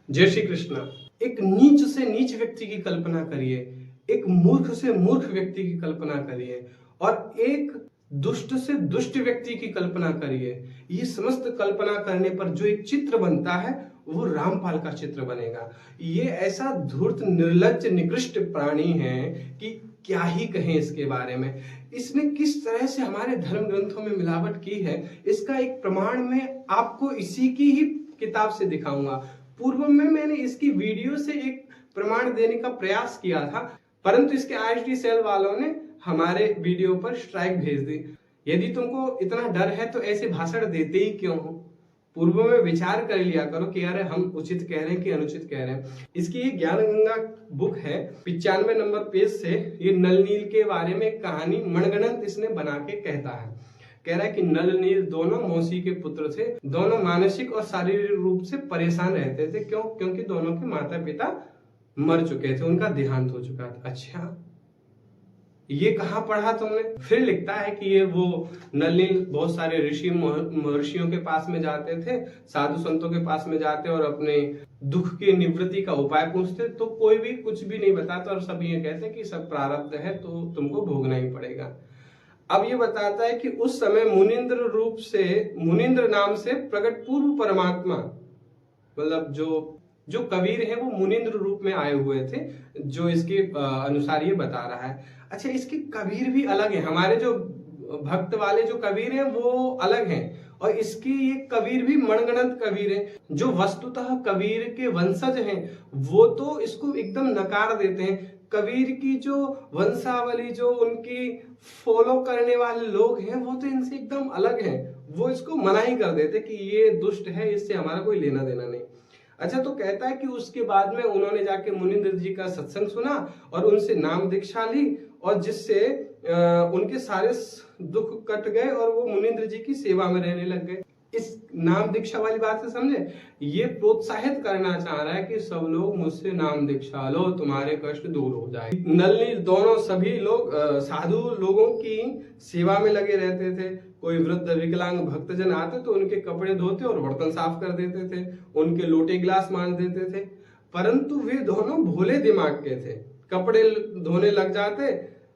जय श्री कृष्ण। एक नीच से नीच व्यक्ति की कल्पना करिए, एक मूर्ख से मूर्ख व्यक्ति की कल्पना करिए और एक दुष्ट से दुष्ट व्यक्ति की कल्पना करिए। ये समस्त कल्पना करने पर जो एक चित्र बनता है वो रामपाल का चित्र बनेगा। ये ऐसा धूर्त, निर्लज्ज, निकृष्ट प्राणी है कि क्या ही कहें इसके बारे में। इसने किस तरह से हमारे धर्म ग्रंथों में मिलावट की है, इसका एक प्रमाण मैं आपको इसी की ही किताब से दिखाऊंगा। पूर्व में मैंने इसकी वीडियो से एक प्रमाण देने का प्रयास किया था, परंतु इसके आईएसडी सेल वालों ने हमारे वीडियो पर स्ट्राइक भेज दी। यदि तुमको इतना डर है तो ऐसे भाषण देते ही क्यों हो? पूर्व में विचार कर लिया करो कि यार हम उचित कह रहे हैं कि अनुचित कह रहे हैं। इसकी ये ज्ञान गंगा बुक है, 95 नंबर पेज से ये नल नील के बारे में एक कहानी मनगढ़ंत इसने बना के कहता है। कह रहा है कि नल नील दोनों मौसी के पुत्र थे, दोनों मानसिक और शारीरिक रूप से परेशान रहते थे। क्यों? क्योंकि दोनों के माता पिता मर चुके थे, उनका देहांत हो चुका था। अच्छा, ये कहाँ पढ़ा तुमने? फिर लिखता है कि ये वो नल नील बहुत सारे ऋषि महर्षियों के पास में जाते थे, साधु संतों के पास में जाते और अपने दुख की निवृत्ति का उपाय पूछते, तो कोई भी कुछ भी नहीं बताता और सब ये कहते कि सब प्रारब्ध है तो तुमको भोगना ही पड़ेगा। अब ये बताता है कि उस समय मुनिंद्र रूप से, मुनिंद्र नाम से प्रकट पूर्व परमात्मा, मतलब जो कबीर है वो मुनिंद्र रूप में आए हुए थे, जो इसके अनुसार ये बता रहा है। अच्छा, इसके कबीर भी अलग है, हमारे जो भक्त वाले जो कबीर हैं वो अलग हैं, और इसकी ये कबीर भी मनगढ़ंत कबीर हैं। जो वस्तुतः कबीर के वंशज हैं वो तो इसको एकदम नकार देते हैं। कबीर की जो वंशावली, जो उनकी फॉलो करने वाले लोग हैं वो तो इनसे एकदम अलग हैं, वो इसको मना ही कर देते कि ये दुष्ट है, इससे हमारा कोई लेना देना नहीं। अच्छा, तो कहता है कि उसके बाद में उन्होंने जाके मुनिंद्र जी का सत्संग सुना और उनसे नाम दीक्षा ली, और जिससे उनके सारे दुख कट गए और वो मुनिंद्र जी की सेवा में रहने लग गए। इस नाम दीक्षा वाली बात से समझे, ये प्रोत्साहित करना चाह रहा है कि सब लोग मुझसे नाम दीक्षा लो, तुम्हारे कष्ट दूर हो जाए। नल नील दोनों सभी लोग साधु लोगों की सेवा में लगे रहते थे। कोई वृद्ध विकलांग भक्तजन आते तो उनके कपड़े धोते और बर्तन साफ कर देते थे, उनके लोटे गिलास मांज देते थे। परंतु वे दोनों भोले दिमाग के थे। कपड़े धोने लग जाते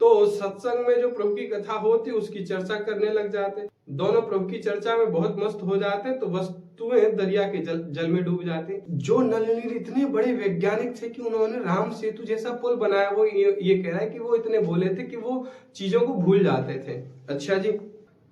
तो सत्संग में जो प्रभु की कथा होती उसकी चर्चा करने लग जाते। दोनों प्रभु की चर्चा में बहुत मस्त हो जाते तो वस्तुएं दरिया के जल में डूब जाती। जो नल नील इतने बड़े वैज्ञानिक थे कि उन्होंने राम सेतु जैसा पुल बनाया, वो ये कह रहा है कि वो इतने भोले थे कि वो चीजों को भूल जाते थे। अच्छा जी,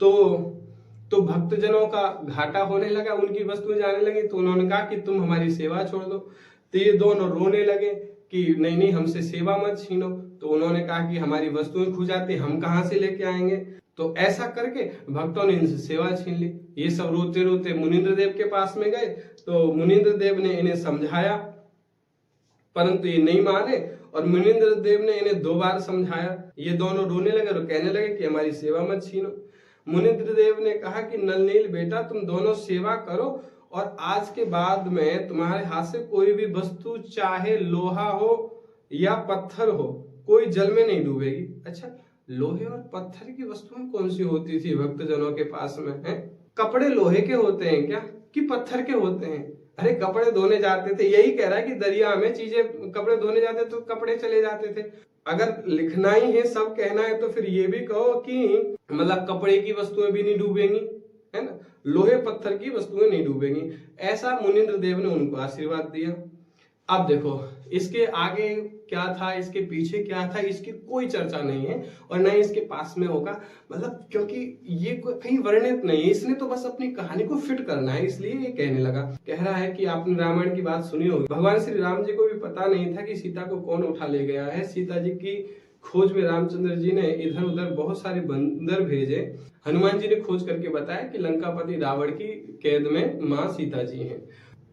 तो भक्तजनों का घाटा होने लगा, उनकी वस्तुएं जाने लगी, तो उन्होंने कहा कि तुम हमारी सेवा छोड़ दो। तो ये दोनों रोने लगे कि नहीं नहीं, हमसे सेवा मत छीनो। तो उन्होंने कहा कि हमारी वस्तुएं खो जाती, हम कहां से लेके आएंगे? तो ऐसा करके भक्तों ने इनसे सेवा छीन ली। ये सब रोते रोते मुनिंद्र देव के पास में गए, तो मुनिंद्र देव ने इन्हें समझाया, परंतु ये नहीं माने, और मुनिंद्र देव ने इन्हें 2 बार समझाया। ये दोनों रोने लगे और कहने लगे कि हमारी सेवा मत छीनो। मुनिंद्र देव ने कहा कि नल नील बेटा, तुम दोनों सेवा करो, और आज के बाद में तुम्हारे हाथ से कोई भी वस्तु, चाहे लोहा हो या पत्थर हो, कोई जल में नहीं डूबेगी। अच्छा, लोहे और पत्थर की वस्तुएं कौन सी होती थी भक्तजनों के पास में? है कपड़े लोहे के होते हैं क्या कि पत्थर के होते हैं? अरे कपड़े धोने जाते थे, यही कह रहा है कि दरिया में चीजें, कपड़े धोने जाते तो कपड़े चले जाते थे। अगर लिखना ही है, सब कहना है, तो फिर ये भी कहो कि मतलब कपड़े की वस्तुएं भी नहीं डूबेंगी, है ना, लोहे पत्थर की वस्तुएं नहीं डूबेंगी। ऐसा मुनिंद्र देव ने उनको आशीर्वाद दिया। अब देखो, इसके आगे क्या था, इसके पीछे क्या था, इसकी कोई चर्चा नहीं है और न ही इसके पास में होगा, मतलब क्योंकि ये कहीं वर्णित नहीं है। इसने तो बस अपनी कहानी को फिट करना है, इसलिए ये कहने लगा। कह रहा है कि आपने रामायण की बात सुनी होगी, भगवान श्री राम जी को भी पता नहीं था कि सीता को कौन उठा ले गया है। सीता जी की खोज में रामचंद्र जी ने इधर उधर बहुत सारे बंदर भेजे। हनुमान जी ने खोज करके बताया कि लंकापति रावण की कैद में माँ सीता जी हैं।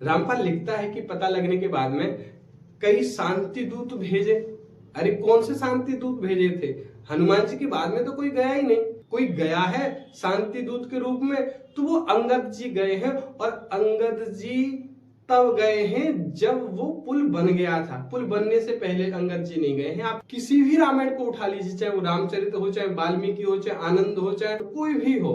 रामपाल लिखता है कि पता लगने के बाद में कई शांति दूत भेजे। अरे कौन से शांति दूत भेजे थे? हनुमान जी के बाद में तो कोई गया ही नहीं। कोई गया है शांति दूत के रूप में तो वो अंगद जी गए हैं, और अंगद जी तब गए हैं जब वो पुल बन गया था। पुल बनने से पहले अंगद जी नहीं गए हैं। आप किसी भी रामायण को उठा लीजिए, चाहे वो रामचरित हो, चाहे वाल्मीकि हो, चाहे आनंद हो, चाहे कोई भी हो,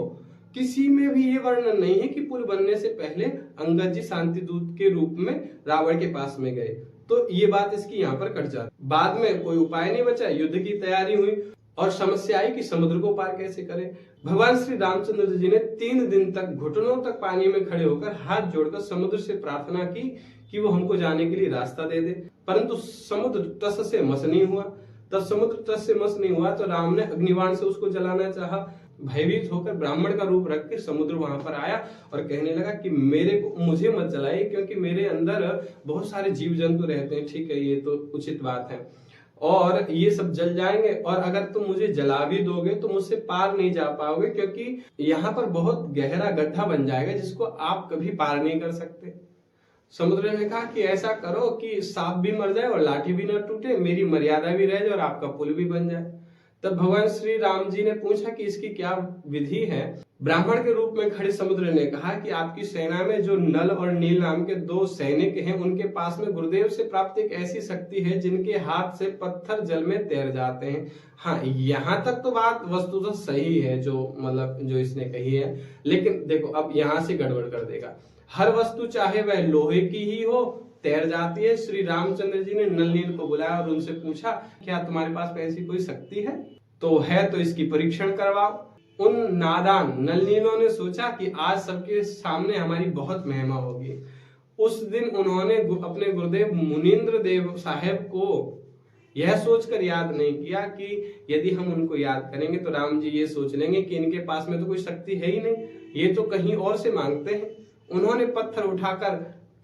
किसी में भी ये वर्णन नहीं है कि पुल बनने से पहले अंगद जी शांति दूत के रूप में रावण के पास में गए। तो ये बात इसकी यहाँ पर कट जाती। बाद में कोई उपाय नहीं बचा, युद्ध की तैयारी हुई और समस्या आई कि समुद्र को पार कैसे करें। भगवान श्री रामचंद्र जी ने 3 दिन तक घुटनों तक पानी में खड़े होकर हाथ जोड़कर समुद्र से प्रार्थना की कि वो हमको जाने के लिए रास्ता दे दे, परंतु समुद्र तस से मस नहीं हुआ। तब समुद्र तस से मस नहीं हुआ तो राम ने अग्निबाण से उसको जलाना चाहा। भयभीत होकर ब्राह्मण का रूप रख के समुद्र वहां पर आया और कहने लगा कि मुझे मत जलाइए, क्योंकि मेरे अंदर बहुत सारे जीव जंतु रहते हैं। ठीक है, ये तो उचित बात है, और ये सब जल जाएंगे, और अगर तुम मुझे जला भी दोगे तो मुझसे पार नहीं जा पाओगे, क्योंकि यहाँ पर बहुत गहरा गड्ढा बन जाएगा जिसको आप कभी पार नहीं कर सकते। समुद्र ने कहा कि ऐसा करो कि सांप भी मर जाए और लाठी भी न टूटे, मेरी मर्यादा भी रह जाए और आपका पुल भी बन जाए। तब भगवान श्री राम जी ने पूछा कि इसकी क्या विधि है। ब्राह्मण के रूप में खड़े समुद्र ने कहा कि आपकी सेना में जो नल और नील नाम के 2 सैनिक हैं, उनके पास में गुरुदेव से प्राप्त एक ऐसी शक्ति है जिनके हाथ से पत्थर जल में तैर जाते हैं। हाँ, यहाँ तक तो बात वस्तुतः सही है जो इसने कही है, लेकिन देखो अब यहाँ से गड़बड़ कर देगा। हर वस्तु चाहे वह लोहे की ही हो तैर जाती है। श्री रामचंद्र जी ने नल नील को बुलाया और उनसे पूछा, क्या तुम्हारे पास ऐसी कोई शक्ति है? तो इसकी परीक्षण करवाओ। उन नादान नल नीलों ने सोचा कि आज सबके सामने हमारी बहुत महिमा होगी। उस दिन उन्होंने अपने गुरुदेव मुनींद्र देव साहेब को यह सोचकर याद नहीं किया कि यदि हम उनको याद करेंगे तो राम जी ये सोच लेंगे कि इनके पास में तो कोई शक्ति है ही नहीं, ये तो कहीं और से मांगते हैं। उन्होंने पत्थर उठाकर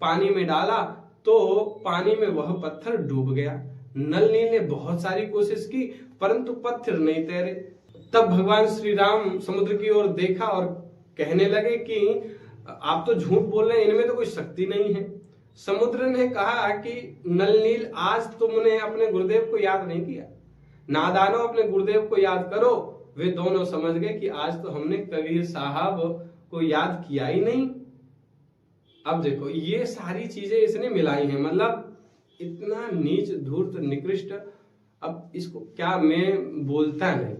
पानी में डाला तो पानी में वह पत्थर डूब गया। नल नील ने बहुत सारी कोशिश की परंतु पत्थर नहीं तैरे। तब भगवान श्री राम समुद्र की ओर देखा और कहने लगे कि आप तो झूठ बोल रहे हैं, इनमें तो कोई शक्ति नहीं है। समुद्र ने कहा कि नल नील, आज तुमने अपने गुरुदेव को याद नहीं किया। नादानो, अपने गुरुदेव को याद करो। वे दोनों समझ गए कि आज तो हमने कबीर साहब को याद किया ही नहीं। अब देखो ये सारी चीजें इसने मिलाई हैं, मतलब इतना नीच धूर्त निकृष्ट। अब इसको क्या मैं बोलता नहीं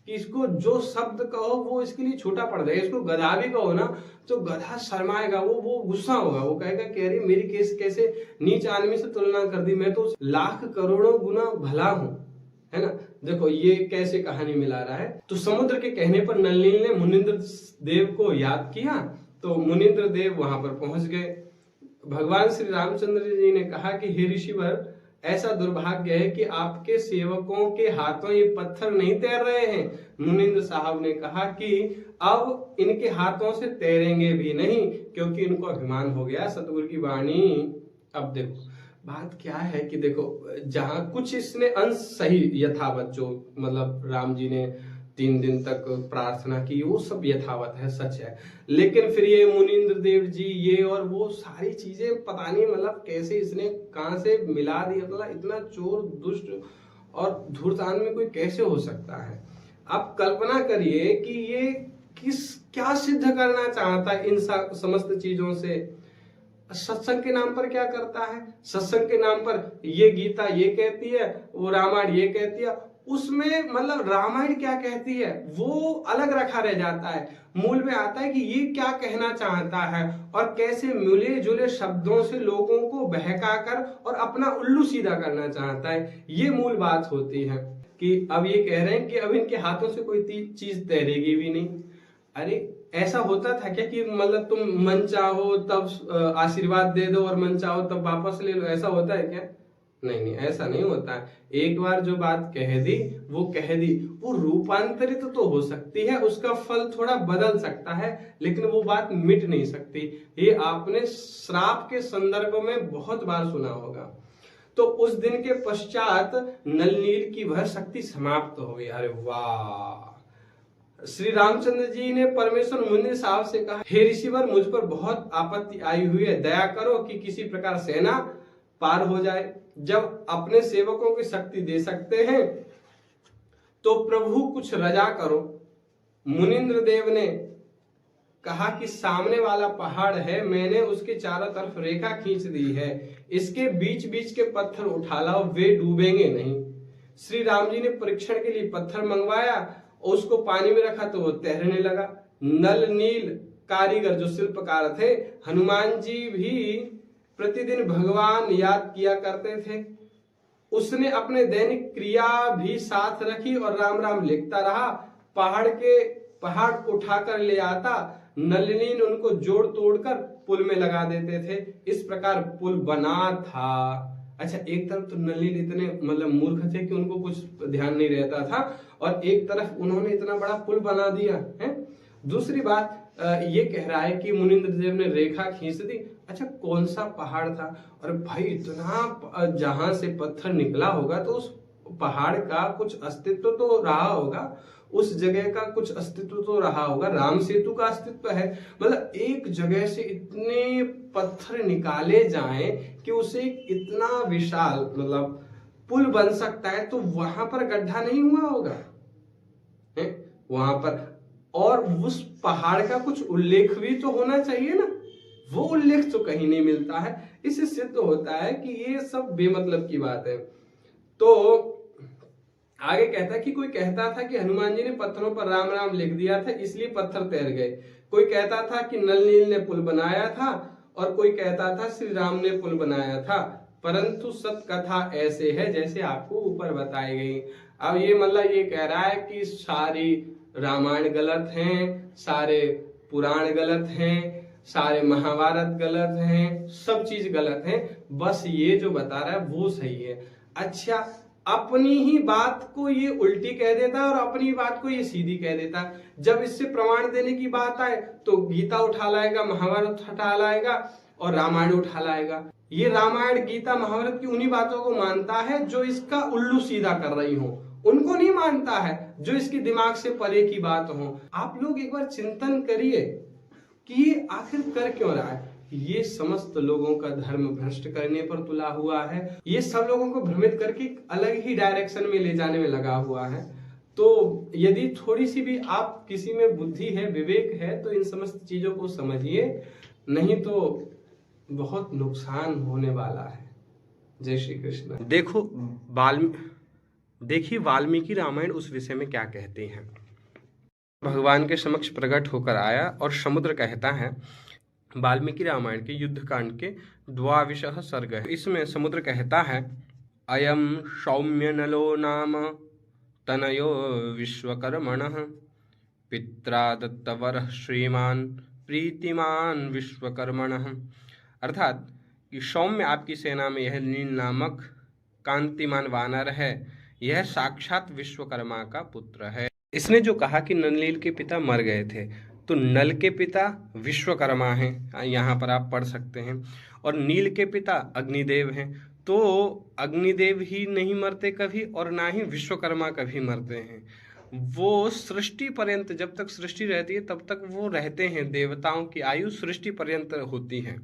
कि इसको जो शब्द कहो वो इसके लिए छोटा पड़ जाएगा। इसको गधा भी कहो ना तो गधा शर्माएगा, वो गुस्सा होगा, वो कहेगा कि अरे मेरी कैसे नीच आदमी से तुलना कर दी, मैं तो लाख करोड़ों गुना भला हूं, है ना। देखो ये कैसे कहानी मिला रहा है। तो समुद्र के कहने पर नल नील ने मुनींद्र देव को याद किया तो मुनींद्र देव वहां पर पहुंच गए। भगवान श्री रामचंद्र जी ने कहा कि हे ऋषिवर, ऐसा दुर्भाग्य है कि आपके सेवकों के हाथों ये पत्थर नहीं तैर रहे हैं। मुनींद्र साहब ने कहा कि अब इनके हाथों से तैरेंगे भी नहीं, क्योंकि इनको अभिमान हो गया सतगुरु की वाणी। अब देखो बात क्या है कि देखो जहां कुछ इसने अंश सही यथावत, जो मतलब राम जी ने 3 दिन तक प्रार्थना की, वो सब यथावत है, सच है। लेकिन फिर ये मुनींद्र देव जी ये और वो सारी चीजें पता नहीं मतलब कैसे इसने कहां से मिला दिया। मतलब इतना चोर, दुष्ट और धूर्त आदमी कोई कैसे हो सकता है। आप कल्पना करिए कि ये क्या सिद्ध करना चाहता है इन समस्त चीजों से। सत्संग के नाम पर क्या करता है, सत्संग के नाम पर ये गीता ये कहती है, वो रामायण ये कहती है, उसमें मतलब रामायण क्या कहती है वो अलग रखा रह जाता है। मूल में आता है कि ये क्या कहना चाहता है और कैसे मिले जुले शब्दों से लोगों को बहकाकर और अपना उल्लू सीधा करना चाहता है। ये मूल बात होती है कि अब ये कह रहे हैं कि अब इनके हाथों से कोई चीज तैरेगी भी नहीं। अरे ऐसा होता था क्या कि मतलब तुम मन चाहो तब आशीर्वाद दे दो और मन चाहो तब वापस ले लो, ऐसा होता है क्या? नहीं, ऐसा नहीं होता है। एक बार जो बात कह दी वो कह दी, वो रूपांतरित तो हो सकती है, उसका फल थोड़ा बदल सकता है, लेकिन वो बात मिट नहीं सकती। ये आपने श्राप के संदर्भ में बहुत बार सुना होगा। तो उस दिन के पश्चात नल नील की वह शक्ति समाप्त हो गई। अरे वाह! श्री रामचंद्र जी ने परमेश्वर मुनि साहब से कहा, हे ऋषिवर, मुझ पर बहुत आपत्ति आई हुई है, दया करो कि किसी प्रकार सेना पार हो जाए। जब अपने सेवकों की शक्ति दे सकते हैं तो प्रभु कुछ रजा करो। मुनींद्र देव ने कहा कि सामने वाला पहाड़ है, मैंने उसके चारों तरफ रेखा खींच दी है, इसके बीच बीच के पत्थर उठा लाओ, वे डूबेंगे नहीं। श्री राम जी ने परीक्षण के लिए पत्थर मंगवाया, उसको पानी में रखा तो वो तैरने लगा। नल नील कारीगर जो शिल्पकार थे, हनुमान जी भी प्रतिदिन भगवान याद किया करते थे। उसने अपने दैनिक क्रिया भी साथ रखी और राम राम लिखता रहा। पहाड़ उठाकर ले आता, नलिनी ने उनको जोड़ तोड़कर पुल में लगा देते थे। इस प्रकार पुल बना था। अच्छा, एक तरफ तो नलिनी इतने मतलब मूर्ख थे कि उनको कुछ ध्यान नहीं रहता था, और एक तरफ उन्होंने इतना बड़ा पुल बना दिया है। दूसरी बात, ये कह रहा है कि मुनिंद्र देव ने रेखा खींच दी। अच्छा, कौन सा पहाड़ था? और भाई इतना जहां से पत्थर निकला होगा तो उस पहाड़ का कुछ अस्तित्व तो रहा होगा, उस जगह का कुछ अस्तित्व तो रहा होगा। राम सेतु का अस्तित्व है। मतलब एक जगह से इतने पत्थर निकाले जाएं कि उसे इतना विशाल मतलब पुल बन सकता है, तो वहां पर गड्ढा नहीं हुआ होगा है? वहां पर और उस पहाड़ का कुछ उल्लेख भी तो होना चाहिए ना, वो उल्लेख तो कहीं नहीं मिलता है। इससे सिद्ध होता है कि ये सब बेमतलब की बात है। तो आगे कहता है कि कोई कहता था कि हनुमान जी ने पत्थरों पर राम राम लिख दिया था इसलिए पत्थर तैर गए। कोई कहता था कि नल नील ने पुल बनाया था, और कोई कहता था श्री राम ने पुल बनाया था। परंतु सत्य कथा ऐसे है जैसे आपको ऊपर बताई गई। अब ये मतलब ये कह रहा है कि सारी रामायण गलत हैं, सारे पुराण गलत हैं, सारे महाभारत गलत हैं, सब चीज गलत है, बस ये जो बता रहा है वो सही है। अच्छा, अपनी ही बात को ये उल्टी कह देता है और अपनी बात को ये सीधी कह देता है। जब इससे प्रमाण देने की बात आए तो गीता उठा लाएगा, महाभारत उठा लाएगा और रामायण उठा लाएगा। ये रामायण गीता महाभारत की उन्हीं बातों को मानता है जो इसका उल्लू सीधा कर रही हो, उनको नहीं मानता है जो इसके दिमाग से परे की बात हो। आप लोग एक बार चिंतन करिए कि ये आखिर कर क्यों रहा है। ये समस्त लोगों का धर्म भ्रष्ट करने पर तुला हुआ है। ये सब लोगों को भ्रमित करके अलग ही डायरेक्शन में ले जाने में लगा हुआ है। तो यदि थोड़ी सी भी आप किसी में बुद्धि है, विवेक है, तो इन समस्त चीजों को समझिए, नहीं तो बहुत नुकसान होने वाला है। जय श्री कृष्ण। देखिए वाल्मीकि रामायण उस विषय में क्या कहते हैं। भगवान के समक्ष प्रकट होकर आया और समुद्र कहता है, वाल्मीकि रामायण के युद्ध कांड के 22 सर्ग है। इसमें समुद्र कहता है, अयम सौम्य नलो नाम तनयो विश्वकर्मणः पित्रा दत्तवरः श्रीमान प्रीतिमान विश्वकर्मणः। अर्थात कि सौम्य आपकी सेना में यह नील नामक कांतिमान वानर है, यह साक्षात विश्वकर्मा का पुत्र है। इसने जो कहा कि नलनील के पिता मर गए थे, तो नल के पिता विश्वकर्मा हैं, यहाँ पर आप पढ़ सकते हैं, और नील के पिता अग्निदेव हैं। तो अग्निदेव ही नहीं मरते कभी और ना ही विश्वकर्मा कभी मरते हैं। वो सृष्टि पर्यंत, जब तक सृष्टि रहती है तब तक वो रहते हैं। देवताओं की आयु सृष्टि पर्यंत होती है।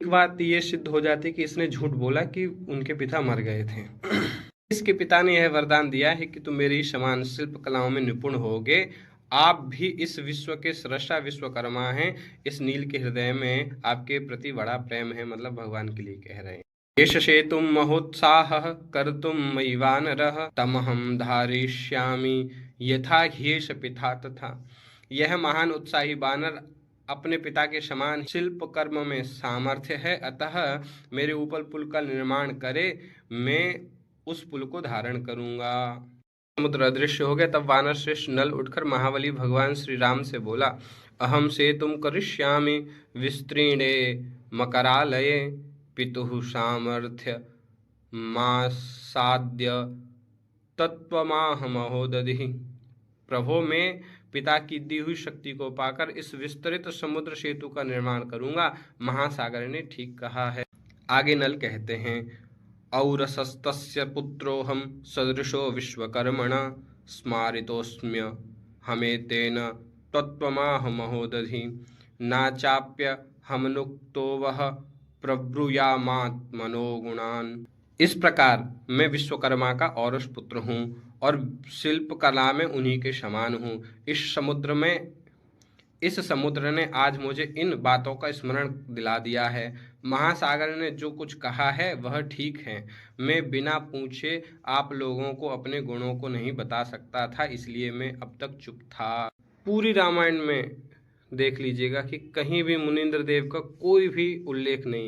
एक बात ये सिद्ध हो जाती है कि इसने झूठ बोला कि उनके पिता मर गए थे। इसके पिता ने यह वरदान दिया है कि तुम मेरी समान शिल्प कलाओं में निपुण होगे। आप भी इस विश्व के सृष्टा विश्वकर्मा हैं। इस नील के हृदय में आपके प्रति बड़ा प्रेम है, मतलब भगवान के लिए कह रहे हैं। येषे तुम महोत्साह कर्तुम मयि वानरः तमहं धारयिष्यामि यथा ह्येष पिता तथा। यह महान उत्साही वानर अपने पिता के समान शिल्प कर्म में सामर्थ्य है, अतः मेरे ऊपर पुल का निर्माण करे, मैं उस पुल को धारण करूंगा। समुद्र अदृश्य हो गया। तब वानर श्रेष्ठ नल उठकर महाबली भगवान श्री राम से बोला, अहम से तुम करिष्यामि विस्तीर्णे मकरालये पितुः सामर्थ्य मासाद्य तत्त्वमाह महोदधिः। प्रभो, मैं पिता की दी हुई शक्ति को पाकर इस विस्तृत समुद्र सेतु का निर्माण करूंगा। महासागर ने ठीक कहा है। आगे नल कहते हैं, औरसस्तस्य पुत्रोऽहं सदृशो विश्वकर्मणा स्मारितोऽस्म्य हमेतेन तत्त्वमाह महोदधि नाचाप्य हमनुक्तो वह प्रब्रूयामात्मनो गुणान्। इस प्रकार मैं विश्वकर्मा का औरस पुत्र हूँ और शिल्प कला में उन्हीं के समान हूँ। इस समुद्र ने आज मुझे इन बातों का स्मरण दिला दिया है। महासागर ने जो कुछ कहा है वह ठीक है। मैं बिना पूछे आप लोगों को अपने गुणों को नहीं बता सकता था, इसलिए मैं अब तक चुप था। पूरी रामायण में देख लीजिएगा कि कहीं भी मुनींद्र देव का कोई भी उल्लेख नहीं है।